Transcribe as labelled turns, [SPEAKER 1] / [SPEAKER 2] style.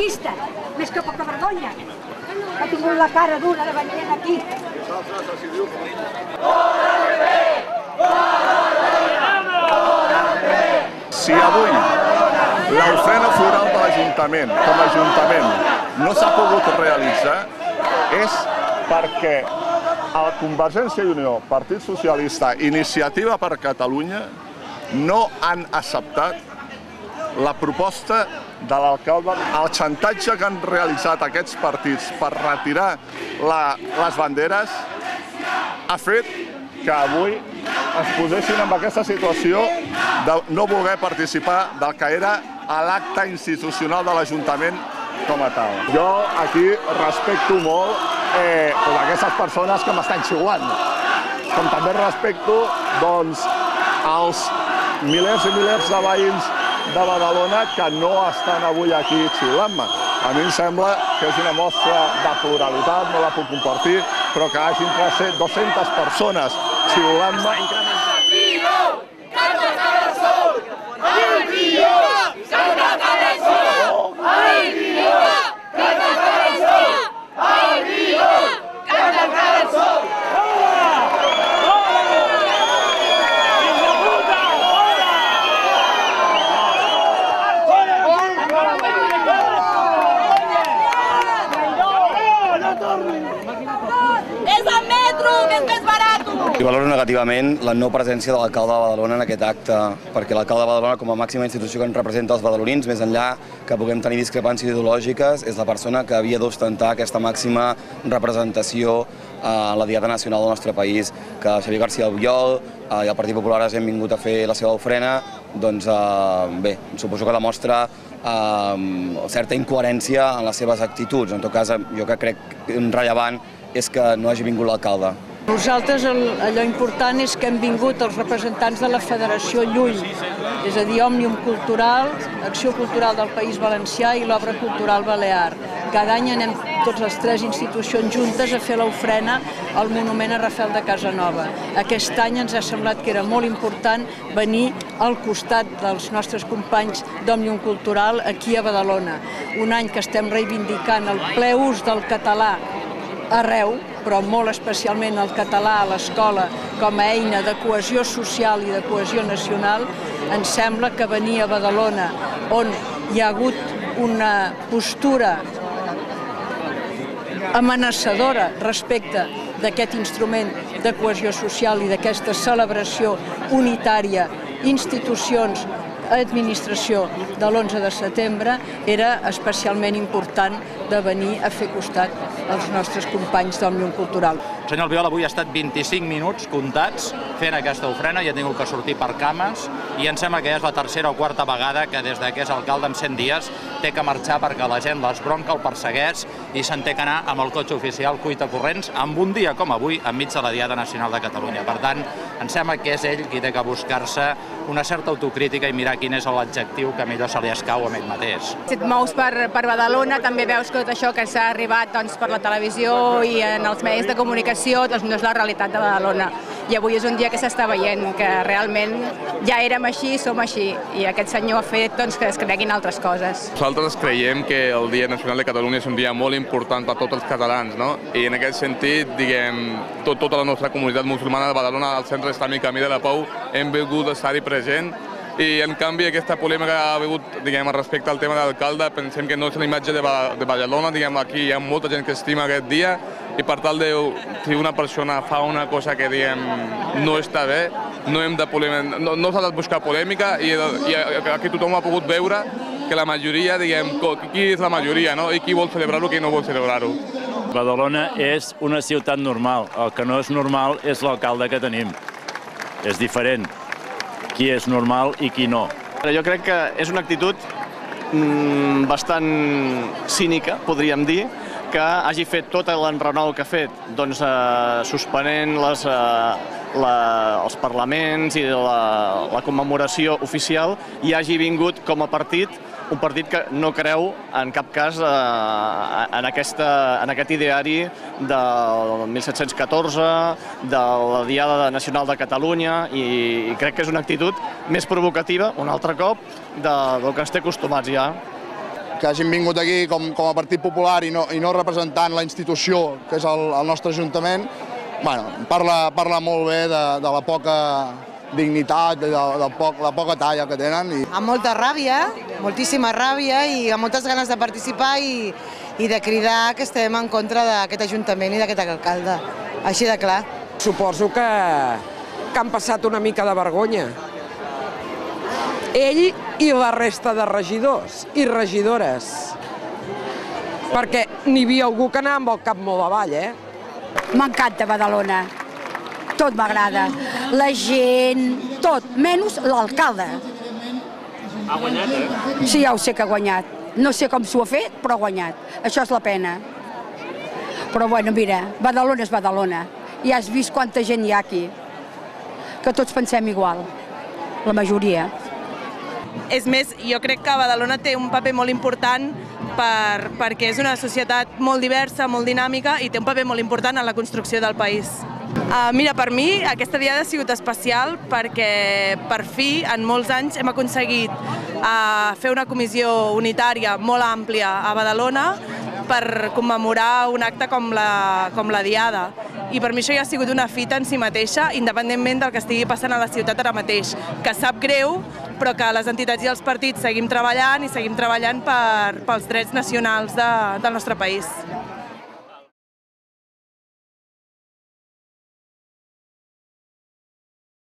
[SPEAKER 1] franquista, més que poca vergonya. Ha tingut la cara dura de venir aquí.
[SPEAKER 2] Si avui l'ofrena floral de l'Ajuntament, com a Ajuntament, no s'ha pogut realitzar, és perquè a Convergència i Unió, Partit Socialista, Iniciativa per Catalunya, no han acceptat la proposta de l'alcalde. El xantatge que han realitzat aquests partits per retirar les banderes ha fet que avui es posessin en aquesta situació de no voler participar del que era l'acte institucional de l'Ajuntament com a tal. Jo aquí respecto molt aquestes persones que m'estan xiulant, com també respecto els milers i milers de veïns de Badalona que no estan avui aquí xiulant-me. A mi em sembla que és una mostra de pluralitat, no la puc compartir, però que hagin de ser 200 persones xiulant-me.
[SPEAKER 3] I valoro negativament la no presència de l'alcalde de Badalona en aquest acte, perquè l'alcalde de Badalona, com a màxima institució que ens representa els badalonins, més enllà que puguem tenir discrepàncies ideològiques, és la persona que havia d'ostentar aquesta màxima representació a la Diada Nacional del nostre país. Que Xavier García Albiol i el Partit Popular hagin vingut a fer la seva ofrena, doncs bé, suposo que demostra certa incoherència en les seves actituds. En tot cas, jo que crec rellevant és que no hagi vingut l'alcalde.
[SPEAKER 4] Nosaltres allò important és que hem vingut els representants de la Federació Llull, és a dir, Òmnium Cultural, Acció Cultural del País Valencià i l'Obra Cultural Balear. Cada any anem totes les tres institucions juntes a fer l'ofrena al monument a Rafel de Casanova. Aquest any ens ha semblat que era molt important venir al costat dels nostres companys d'Òmnium Cultural aquí a Badalona. Un any que estem reivindicant el ple ús del català arreu, però molt especialment el català a l'escola com a eina de cohesió social i de cohesió nacional. Ens sembla que venir a Badalona, on hi ha hagut una postura amenaçadora respecte d'aquest instrument de cohesió social i d'aquesta celebració unitària, institucions, administració de l'11 de setembre, era especialment important de venir a fer costat als nostres companys d'Òmnium Cultural.
[SPEAKER 5] El senyor Albiol avui ha estat 25 minuts comptats fent aquesta ofrena i ha tingut que sortir per cames, i em sembla que ja és la tercera o quarta vegada que des que és alcalde en 100 dies té que marxar perquè la gent l'esbronca, el persegueix i se'n té que anar amb el cotxe oficial cuita corrents amb un dia com avui enmig de la Diada Nacional de Catalunya. Per tant, em sembla que és ell qui té que buscar-se una certa autocrítica i mirar quin és l'adjectiu que millor se li escau a ell mateix.
[SPEAKER 6] Si et mous per Badalona també veus que tot això que s'ha arribat per la televisió i en els medis de comunicació no és la realitat de Badalona. I avui és un dia que s'està veient que realment ja érem així, som així, i aquest senyor ha fet que es creguin altres coses.
[SPEAKER 7] Nosaltres creiem que el Dia Nacional de Catalunya és un dia molt important per a tots els catalans, no? I en aquest sentit, diguem, tota la nostra comunitat musulmana de Badalona, al Centre Islàmic Camí de la Pau, hem volgut estar-hi present. I, en canvi, aquesta polèmica que ha hagut, diguem, respecte al tema de l'alcalde, pensem que no és la imatge de Badalona, diguem, aquí hi ha molta gent que estima aquest dia, i per tal de, si una persona fa una cosa que, diguem, no està bé, no s'ha de buscar polèmica, i aquí tothom ha pogut veure que la majoria, diguem, qui és la majoria, no? I qui vol celebrar-ho i qui no vol celebrar-ho.
[SPEAKER 8] Badalona és una ciutat normal, el que no és normal és l'alcalde que tenim, és diferent. Qui és normal i qui no.
[SPEAKER 9] Jo crec que és una actitud bastant cínica, podríem dir, que hagi fet tot l'enrenou que ha fet, doncs suspenent els parlaments i la commemoració oficial, i hagi vingut com a partit, un partit que no creu en cap cas en aquest ideari del 1714, de la Diada Nacional de Catalunya, i crec que és una actitud més provocativa, un altre cop, del que ens té acostumats ja.
[SPEAKER 10] que hagin vingut aquí com a Partit Popular i no representant la institució que és el nostre Ajuntament, parla molt bé de la poca dignitat, de la poca talla que tenen.
[SPEAKER 11] Amb molta ràbia, moltíssima ràbia i amb moltes ganes de participar i de cridar que estem en contra d'aquest Ajuntament i d'aquest alcalde, així de clar.
[SPEAKER 12] Suposo que han passat una mica de vergonya. Ell i la resta de regidors i regidores. Perquè n'hi havia algú que anava amb el cap molt avall,
[SPEAKER 1] M'encanta Badalona. Tot m'agrada. La gent, tot, menys l'alcalde.
[SPEAKER 13] Ha guanyat,
[SPEAKER 1] Sí, ja ho sé que ha guanyat. No sé com s'ho ha fet, però ha guanyat. Això és la pena. Però bueno, mira, Badalona és Badalona. Ja has vist quanta gent hi ha aquí. Que tots pensem igual, la majoria.
[SPEAKER 14] És més, jo crec que Badalona té un paper molt important perquè és una societat molt diversa, molt dinàmica i té un paper molt important en la construcció del país. Mira, per mi aquesta diada ha sigut especial perquè per fi en molts anys hem aconseguit fer una comissió unitària molt àmplia a Badalona per commemorar un acte com la diada. I per mi això ja ha sigut una fita en si mateixa, independentment del que estigui passant a la ciutat ara mateix, que sap greu, però que les entitats i els partits seguim treballant i seguim treballant pels drets nacionals del nostre país.